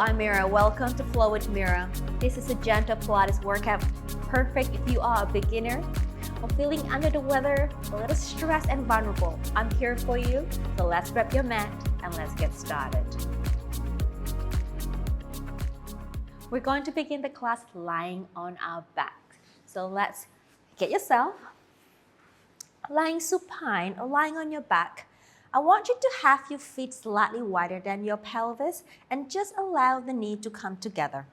I'm Mira. Welcome to Flow with Mira. This is a gentle Pilates workout, perfect if you are a beginner or feeling under the weather, a little stressed and vulnerable. I'm here for you, so let's grab your mat and let's get started. We're going to begin the class lying on our back. So let's get yourself lying supine or lying on your back. I want you to have your feet slightly wider than your pelvis and just allow the knee to come together.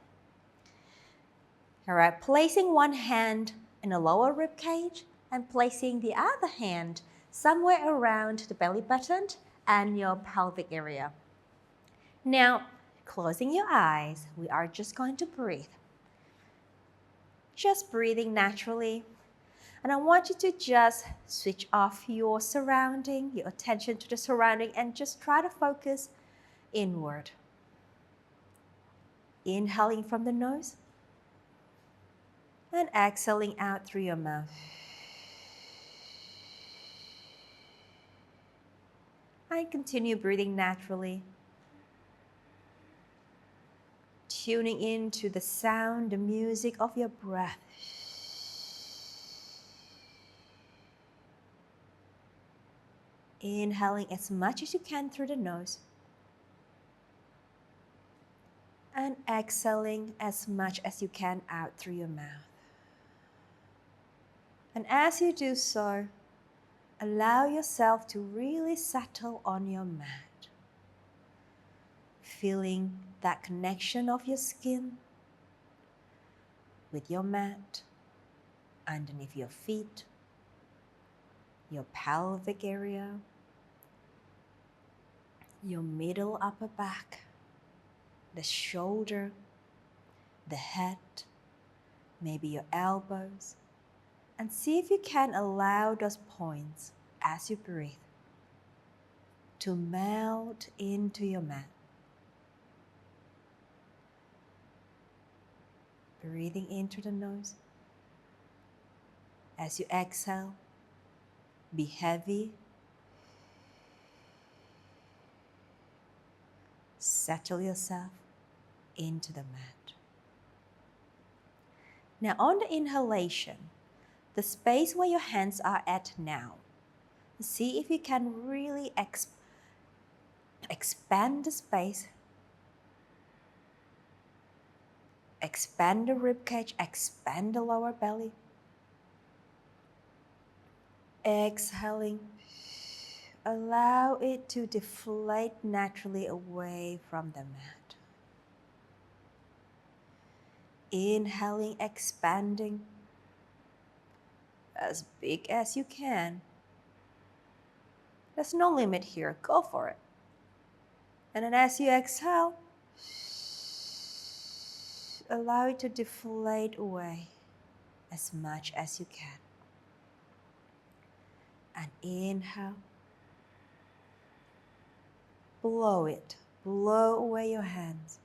All right, placing one hand in the lower rib cage and placing the other hand somewhere around the belly button and your pelvic area. Now, closing your eyes, we are just going to breathe. Just breathing naturally. And I want you to just switch off your surrounding, your attention to the surrounding, and just try to focus inward. Inhaling from the nose and exhaling out through your mouth. And continue breathing naturally. Tuning into the sound, the music of your breath. Inhaling as much as you can through the nose. And exhaling as much as you can out through your mouth. And as you do so, allow yourself to really settle on your mat. Feeling that connection of your skin with your mat, underneath your feet, your pelvic area, your middle upper back, the shoulder, the head, maybe your elbows, and see if you can allow those points as you breathe to melt into your mat. Breathing into the nose. As you exhale, be heavy. Settle yourself into the mat. Now on the inhalation, the space where your hands are at now, see if you can really expand the space. Expand the rib cage, expand the lower belly. Exhaling, allow it to deflate naturally away from the mat. Inhaling, expanding as big as you can. There's no limit here, go for it. And then as you exhale, allow it to deflate away as much as you can. And inhale. Blow it. Blow away your hands.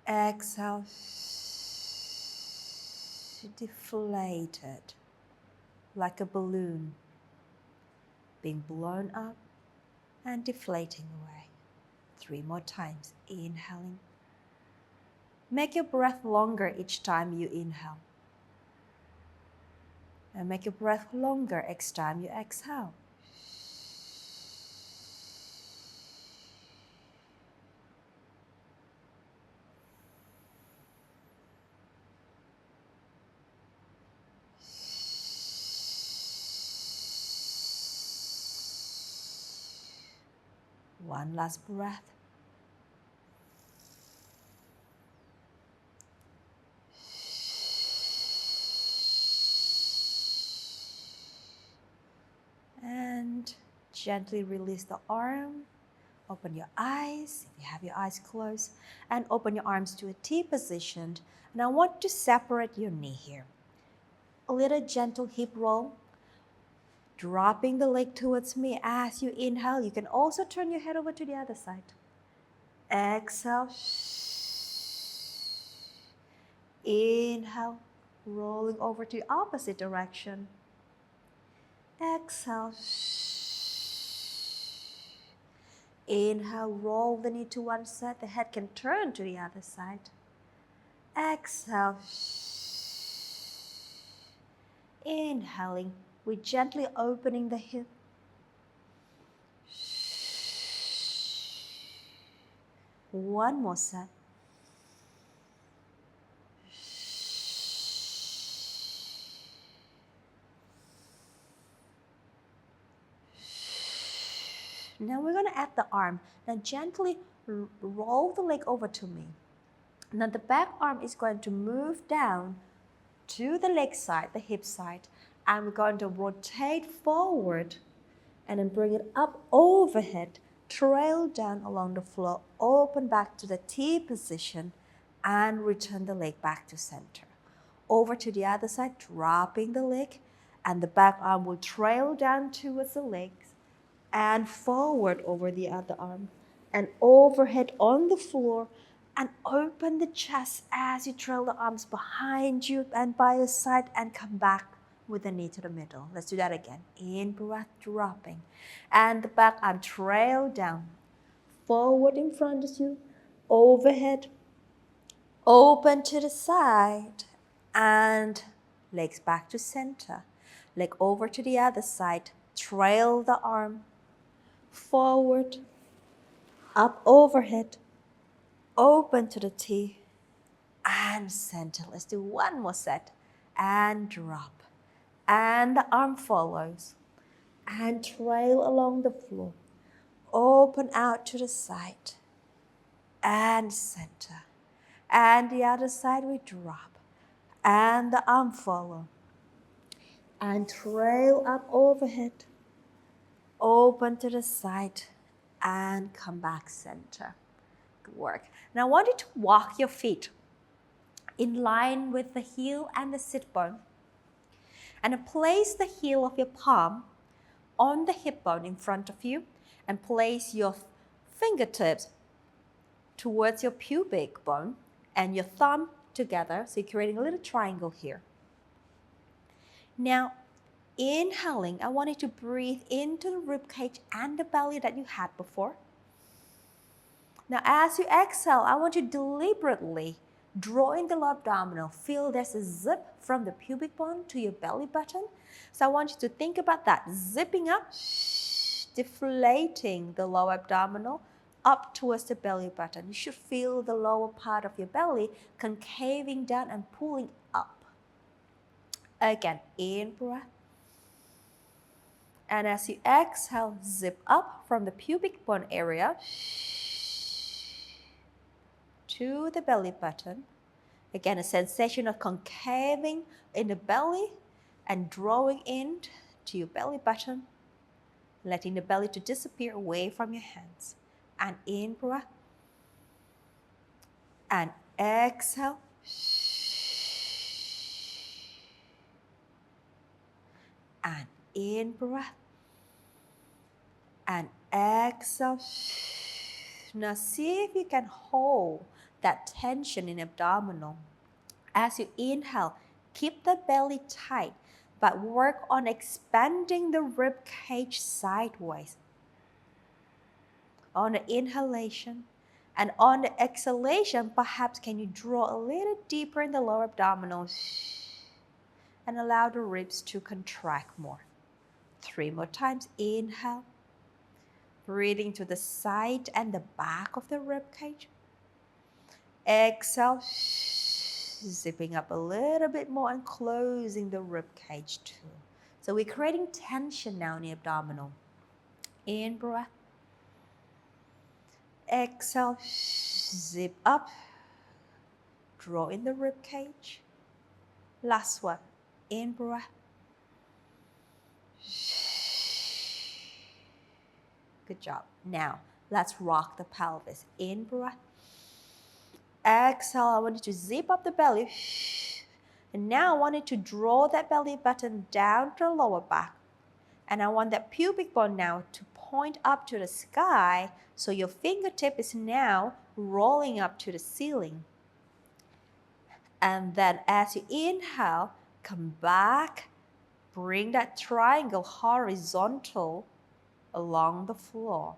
Exhale. Deflate it like a balloon being blown up and deflating away. 3 more times. Inhaling. Make your breath longer each time you inhale. And make your breath longer each time you exhale. One last breath. And gently release the arm. Open your eyes, if you have your eyes closed, and open your arms to a T position. And I want to separate your knee here. A little gentle hip roll. Dropping the leg towards me as you inhale. You can also turn your head over to the other side. Exhale. Inhale, rolling over to the opposite direction. Exhale. Inhale, roll the knee to one side. The head can turn to the other side. Exhale. Inhaling, we're gently opening the hip. One more set. Now we're going to add the arm. Now gently roll the leg over to me. Now the back arm is going to move down to the leg side, the hip side, and we're going to rotate forward and then bring it up overhead, trail down along the floor, open back to the T position, and return the leg back to center. Over to the other side, dropping the leg, and the back arm will trail down towards the legs and forward over the other arm and overhead on the floor, and open the chest as you trail the arms behind you and by your side and come back with the knee to the middle. Let's do that again. In breath, dropping. And the back arm trail down. Forward in front of you. Overhead. Open to the side. And legs back to center. Leg over to the other side. Trail the arm. Forward. Up overhead. Open to the T. And center. Let's do one more set. And drop. And the arm follows, and trail along the floor. Open out to the side, and center. And the other side we drop, and the arm follow, and trail up overhead. Open to the side, and come back center. Good work. Now I want you to walk your feet in line with the heel and the sit bone. And place the heel of your palm on the hip bone in front of you, and place your fingertips towards your pubic bone and your thumb together, so you're creating a little triangle here. Now, inhaling, I want you to breathe into the rib cage and the belly that you had before. Now, as you exhale, I want you to deliberately draw in the lower abdominal. Feel there's a zip from the pubic bone to your belly button. So I want you to think about that. Zipping up, deflating the lower abdominal up towards the belly button. You should feel the lower part of your belly concaving down and pulling up. Again, in breath. And as you exhale, zip up from the pubic bone area to the belly button. Again, a sensation of concaving in the belly and drawing in to your belly button, letting the belly to disappear away from your hands. And in breath. And exhale. And in breath. And exhale. Now see if you can hold that tension in abdominal. As you inhale, keep the belly tight, but work on expanding the rib cage sideways. On the inhalation and on the exhalation, perhaps can you draw a little deeper in the lower abdominal and allow the ribs to contract more. 3 more times. Inhale. Breathing to the side and the back of the rib cage. Exhale, zipping up a little bit more and closing the rib cage too. So we're creating tension now in the abdominal. In breath. Exhale, zip up. Draw in the rib cage. Last one. In breath. Good job. Now, let's rock the pelvis. In breath. Exhale, I want you to zip up the belly. And now I want you to draw that belly button down to the lower back. And I want that pubic bone now to point up to the sky. So your fingertip is now rolling up to the ceiling. And then as you inhale, come back. Bring that triangle horizontal along the floor.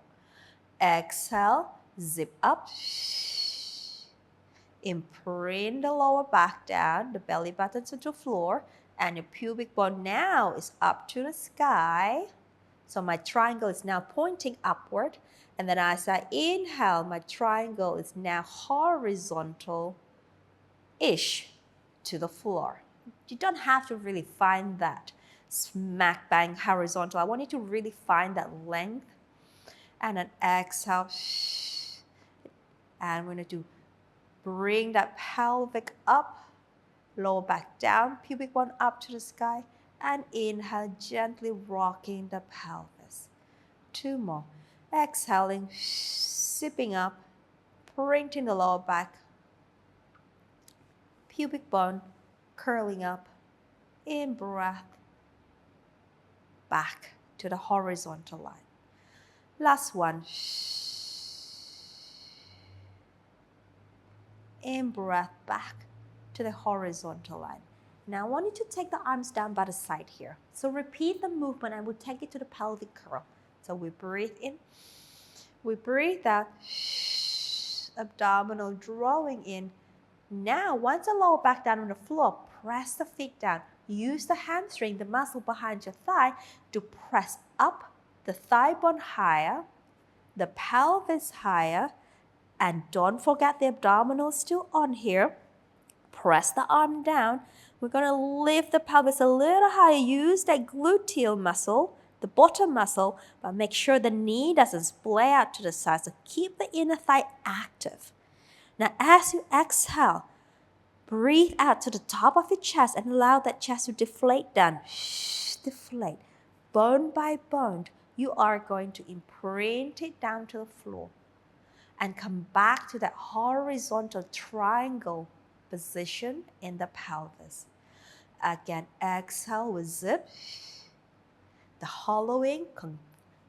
Exhale, zip up. Imprint the lower back down, the belly button to the floor, and your pubic bone now is up to the sky. So my triangle is now pointing upward. And then as I inhale, my triangle is now horizontal-ish to the floor. You don't have to really find that smack bang horizontal. I want you to really find that length. And then exhale. And we're going to bring that pelvic up, lower back down, pubic bone up to the sky. And inhale, gently rocking the pelvis. 2 more. Exhaling, zipping up, printing the lower back, pubic bone curling up. In breath, back to the horizontal line. Last one. In breath, back to the horizontal line. Now I want you to take the arms down by the side here. So repeat the movement and we'll take it to the pelvic curl. So we breathe in, we breathe out, abdominal drawing in. Now, once the lower back down on the floor, press the feet down. Use the hamstring, the muscle behind your thigh, to press up, the thigh bone higher, the pelvis higher, and don't forget the abdominal still on here. Press the arm down. We're going to lift the pelvis a little higher. Use that gluteal muscle, the bottom muscle, but make sure the knee doesn't splay out to the side. So keep the inner thigh active. Now, as you exhale, breathe out to the top of your chest and allow that chest to deflate down. Deflate. Bone by bone, you are going to imprint it down to the floor and come back to that horizontal triangle position in the pelvis. Again, exhale with zip. The hollowing,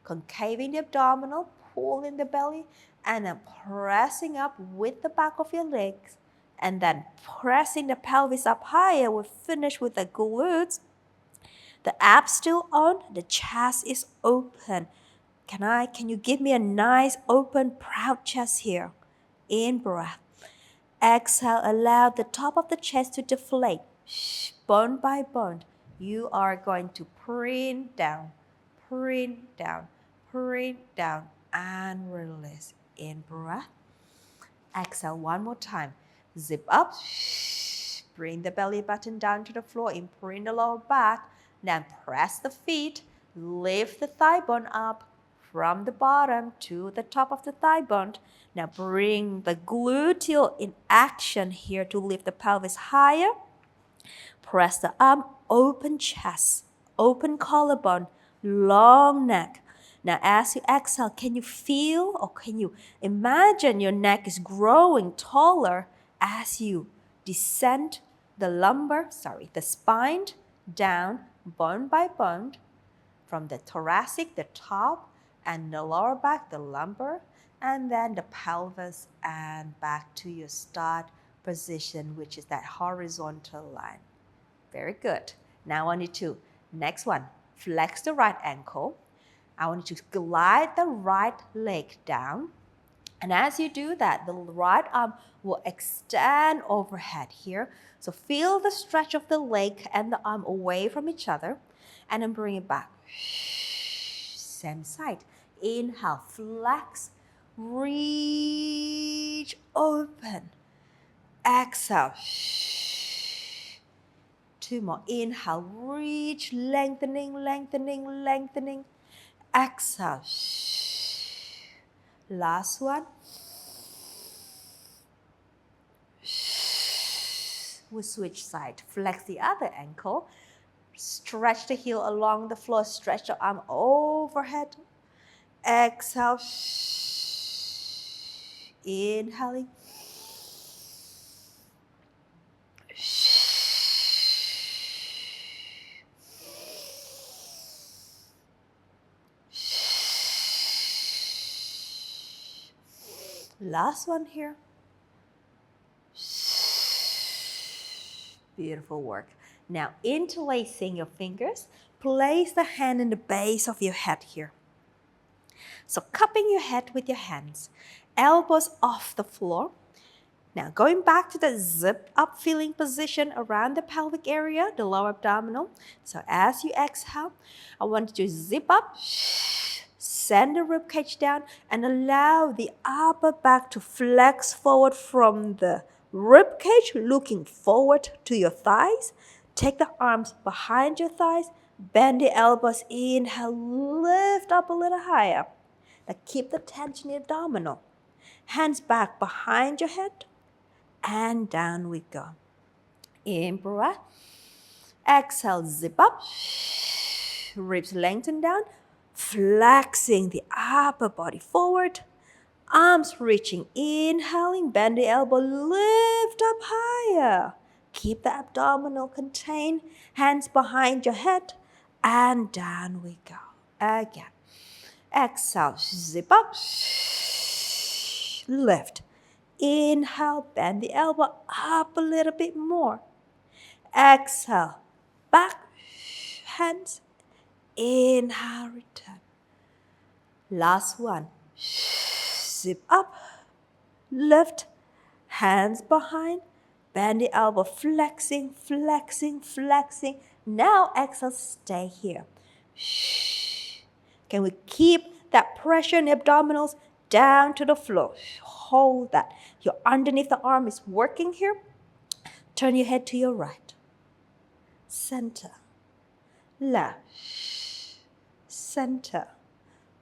concaving the abdominal, pulling the belly, and then pressing up with the back of your legs, and then pressing the pelvis up higher. We'll finish with the glutes. The abs still on, the chest is open. Can you give me a nice open, proud chest here? In breath. Exhale, allow the top of the chest to deflate. Bone by bone, you are going to print down, print down, print down, and release. In breath. Exhale one more time. Zip up. Bring the belly button down to the floor. Imprint the lower back. Then press the feet. Lift the thigh bone up from the bottom to the top of the thigh bone. Now bring the gluteal in action here to lift the pelvis higher. Press the arm, open chest, open collarbone, long neck. Now as you exhale, can you feel or can you imagine your neck is growing taller as you descend the spine down bone by bone from the thoracic, the top, and the lower back, the lumbar, and then the pelvis and back to your start position, which is that horizontal line. Very good. Now I want you to, next one, flex the right ankle. I want you to glide the right leg down. And as you do that, the right arm will extend overhead here. So feel the stretch of the leg and the arm away from each other. And then bring it back. Same side. Inhale, flex, reach, open. Exhale. 2 more. Inhale, reach, lengthening, lengthening, lengthening. Exhale. Last one. We switch side. Flex the other ankle. Stretch the heel along the floor. Stretch the arm overhead. Exhale. Inhaling. Last one here. Beautiful work. Now, interlacing your fingers, place the hand in the base of your head here. So cupping your head with your hands, elbows off the floor. Now going back to the zip up feeling position around the pelvic area, the lower abdominal. So as you exhale, I want you to zip up, send the rib cage down, and allow the upper back to flex forward from the rib cage, looking forward to your thighs. Take the arms behind your thighs, bend the elbows, inhale, lift up a little higher. Now keep the tension in the abdominal. Hands back behind your head, and down we go. In breath. Exhale, zip up. Ribs lengthen down, flexing the upper body forward. Arms reaching, inhaling, bend the elbow, lift up higher. Keep the abdominal contained, hands behind your head, and down we go. Again. Exhale, zip up, lift. Inhale, bend the elbow up a little bit more. Exhale, back, hands. Inhale, return. Last one. Zip up, lift, hands behind, bend the elbow, flexing, flexing, flexing. Now exhale, stay here. Can we keep that pressure in the abdominals down to the floor? Hold that. Your underneath the arm is working here. Turn your head to your right. Center. Left. Center.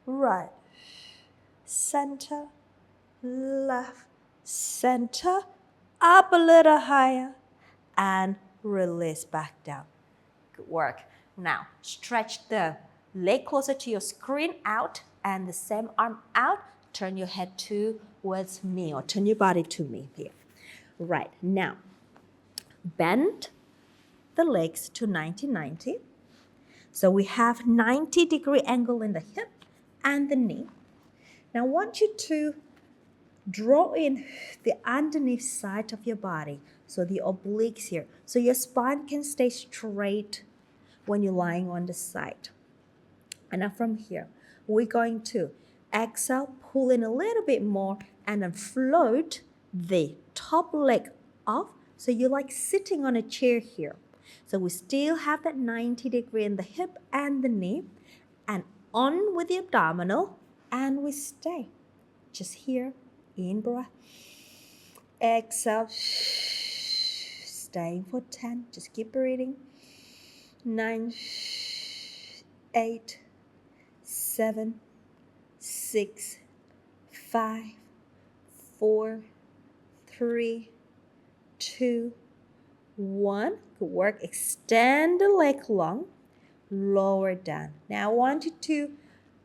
Right. Center. Left. Center. Up a little higher. And release back down. Good work. Now, stretch the leg closer to your screen out and the same arm out. Turn your head towards me or turn your body to me here. Right, now, bend the legs to 90-90. So we have 90-degree angle in the hip and the knee. Now I want you to draw in the underneath side of your body, so the obliques here, so your spine can stay straight when you're lying on the side. And now from here, we're going to exhale, pull in a little bit more, and then float the top leg off. So you're like sitting on a chair here. So we still have that 90-degree in the hip and the knee, and on with the abdominal, and we stay. Just here, in breath. Exhale, staying for 10. Just keep breathing. 9, 8, 7, 6, 5, 4, 3, 2, 1. Good work. Extend the leg long. Lower down. Now I want you to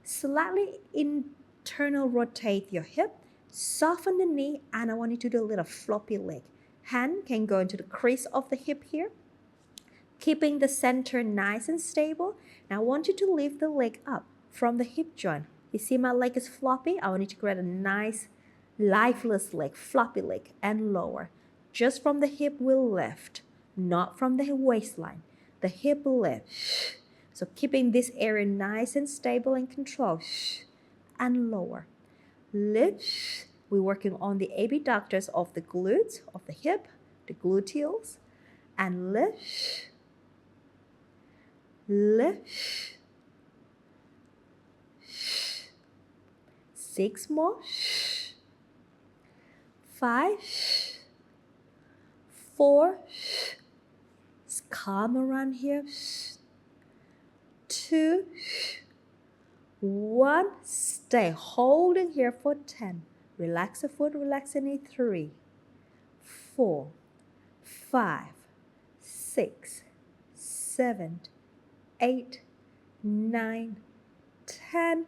slightly internal rotate your hip. Soften the knee, and I want you to do a little floppy leg. Hand can go into the crease of the hip here, keeping the center nice and stable. Now I want you to lift the leg up from the hip joint. You see my leg is floppy? I want you to create a nice, lifeless leg, floppy leg, and lower. Just from the hip will lift, not from the waistline. The hip lifts. So keeping this area nice and stable and controlled, and lower. Lift. We're working on the abductors of the glutes, of the hip, the gluteals, and lift. Lift. 6 more. 5, 4. It's calm around here. 2, 1. Stay holding here for 10. Relax the foot, relax the knee. 3, 4, 5, 6, 7, 8, 9, 10.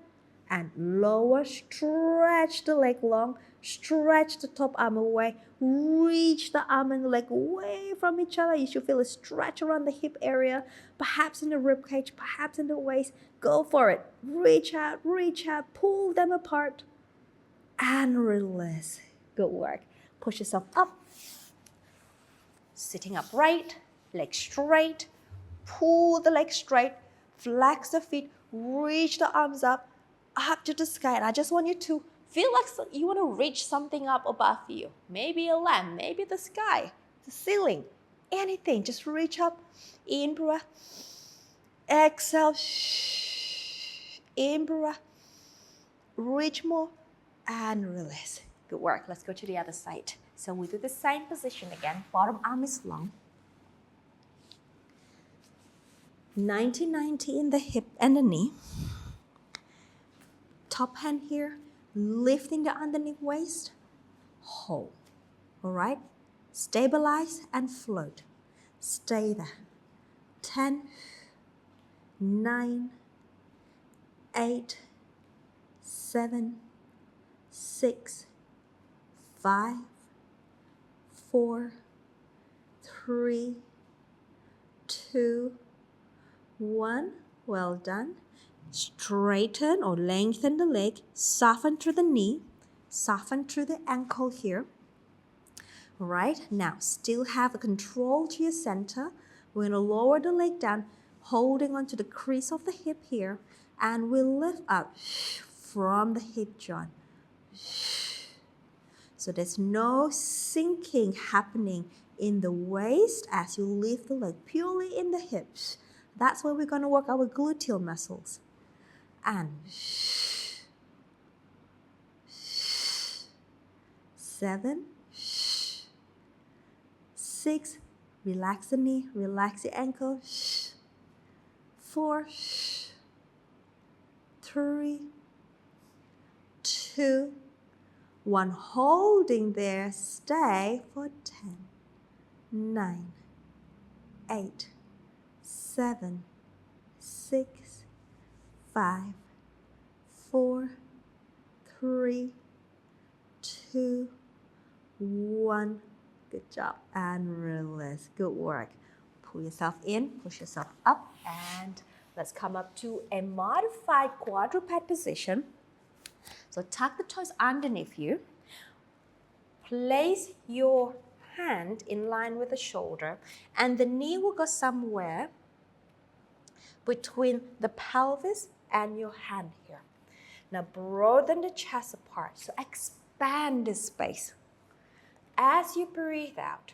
And lower, stretch the leg long, stretch the top arm away, reach the arm and the leg away from each other. You should feel a stretch around the hip area, perhaps in the rib cage, perhaps in the waist. Go for it. Reach out, pull them apart, and release. Good work. Push yourself up. Sitting upright, leg straight, pull the leg straight, flex the feet, reach the arms up, up to the sky. And I just want you to feel like you want to reach something up above you. Maybe a lamp, maybe the sky, the ceiling, anything. Just reach up. In breath. Exhale. In breath. Reach more and release. Good work. Let's go to the other side. So we do the same position again. Bottom arm is long. 90-90 in the hip and the knee. Top hand here, lifting the underneath waist. Hold. All right? Stabilize and float. Stay there. 10, 9, 8, 7, 6, 5, 4, 3, 2, 1. Well done. Straighten or lengthen the leg. Soften through the knee. Soften through the ankle here. All right. Now, still have a control to your center. We're going to lower the leg down, holding onto the crease of the hip here. And we'll lift up from the hip joint. So there's no sinking happening in the waist as you lift the leg purely in the hips. That's where we're going to work our gluteal muscles. And 7, 6, relax the knee, relax the ankle. 4, 3, 2, 1. Holding there, stay for 10, 9, 8, 7, 6, 5, 4, 3, 2, 1. Good job. And release. Good work. Pull yourself in, push yourself up, and let's come up to a modified quadruped position. So tuck the toes underneath you. Place your hand in line with the shoulder, and the knee will go somewhere between the pelvis and your hand here. Now broaden the chest apart. So expand the space. As you breathe out,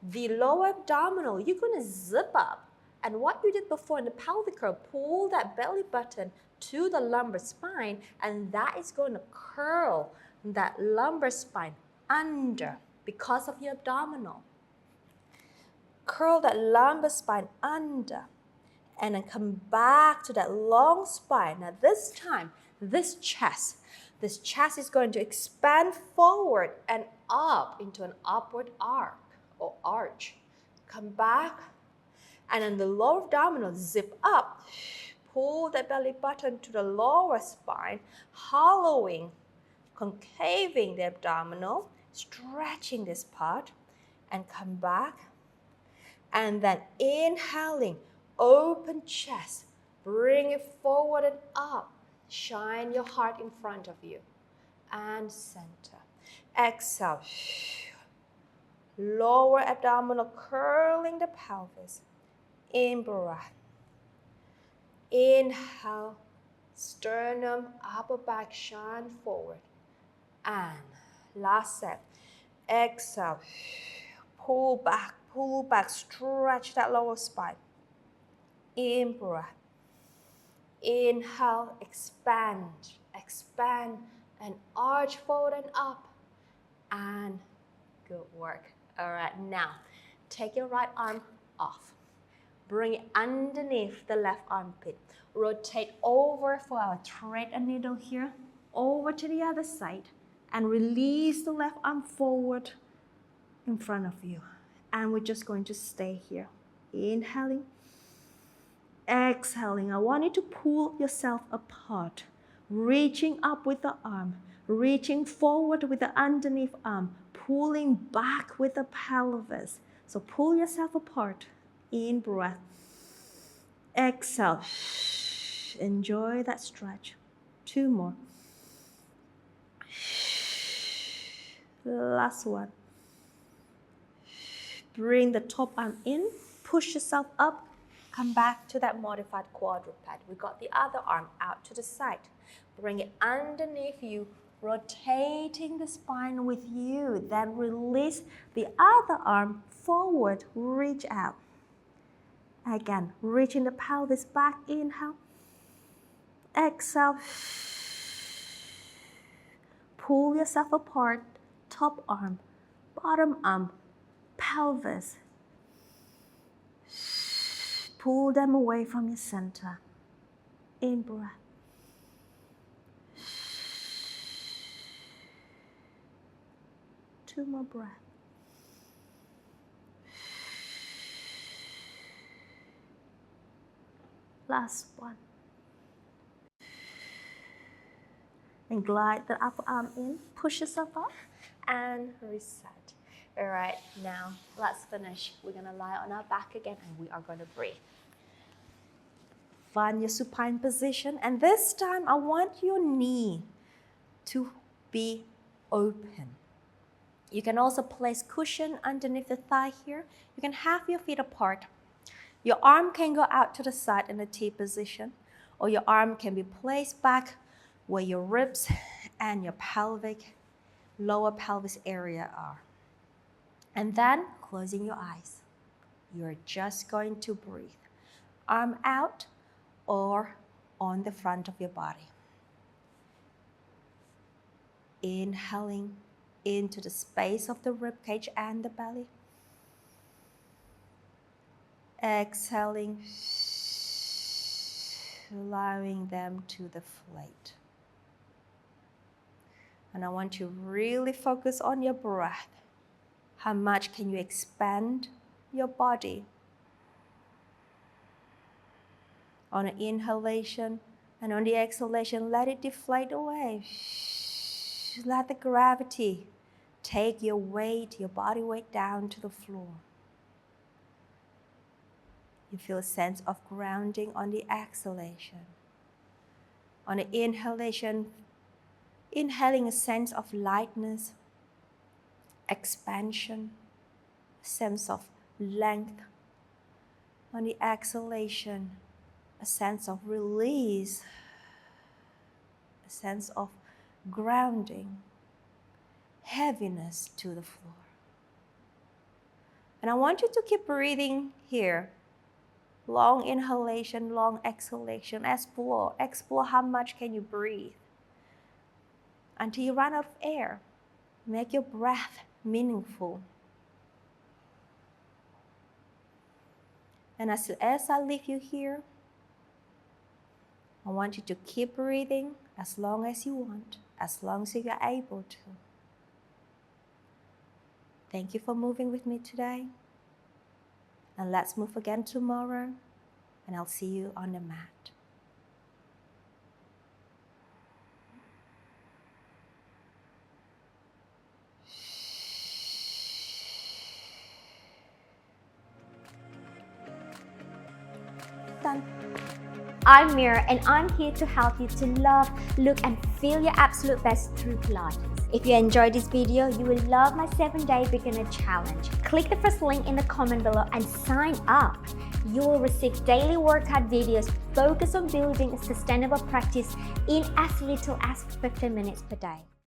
the lower abdominal, you're going to zip up. And what you did before in the pelvic curl, pull that belly button to the lumbar spine, and that is going to curl that lumbar spine under because of your abdominal. Curl that lumbar spine under. And then come back to that long spine. Now this time, this chest is going to expand forward and up into an upward arc or arch. Come back, and then the lower abdominal zip up. Pull the belly button to the lower spine, hollowing, concaving the abdominal, stretching this part, and come back. And then inhaling, open chest, bring it forward and up. Shine your heart in front of you. And center. Exhale. Lower abdominal, curling the pelvis. In breath. Inhale. Sternum, upper back, shine forward. And last set. Exhale. Pull back, stretch that lower spine. In breath. Inhale, expand, and arch forward and up. And good work. All right, now take your right arm off. Bring it underneath the left armpit. Rotate over for our thread and needle here, over to the other side, and release the left arm forward in front of you. And we're just going to stay here. Inhaling. Exhaling. I want you to pull yourself apart. Reaching up with the arm. Reaching forward with the underneath arm. Pulling back with the pelvis. So pull yourself apart. In breath. Exhale. Enjoy that stretch. 2 more. Last one. Bring the top arm in. Push yourself up. Come back to that modified quadruped. We got the other arm out to the side. Bring it underneath you, rotating the spine with you. Then release the other arm forward, reach out. Again, reaching the pelvis back, inhale. Exhale. Pull yourself apart, top arm, bottom arm, pelvis. Pull them away from your center. In breath. Two more breaths. Last one. And glide the upper arm in. Push yourself up and reset. All right, now let's finish. We're gonna lie on our back again and we are gonna breathe. Find your supine position, and this time I want your knee to be open. You can also place cushion underneath the thigh here. You can have your feet apart. Your arm can go out to the side in the T position, or your arm can be placed back where your ribs and your pelvic, lower pelvis area are. And then closing your eyes. You're just going to breathe. Arm out or on the front of your body. Inhaling into the space of the rib cage and the belly. Exhaling, allowing them to deflate. And I want you to really focus on your breath. How much can you expand your body? On an inhalation and on the exhalation, let it deflate away. Let the gravity take your weight, your body weight down to the floor. You feel a sense of grounding on the exhalation. On the inhalation, inhaling a sense of lightness, expansion, a sense of length. On the exhalation, a sense of release, a sense of grounding, heaviness to the floor. And I want you to keep breathing here. Long inhalation, long exhalation. Explore how much can you breathe until you run out of air. Make your breath meaningful. And as I leave you here, I want you to keep breathing as long as you want, as long as you are able to. Thank you for moving with me today. And let's move again tomorrow, and I'll see you on the mat. Done. I'm Mira, and I'm here to help you to love, look and feel your absolute best through Pilates. If you enjoyed this video, you will love my 7-day beginner challenge. Click the first link in the comment below and sign up. You will receive daily workout videos focused on building a sustainable practice in as little as 15 minutes per day.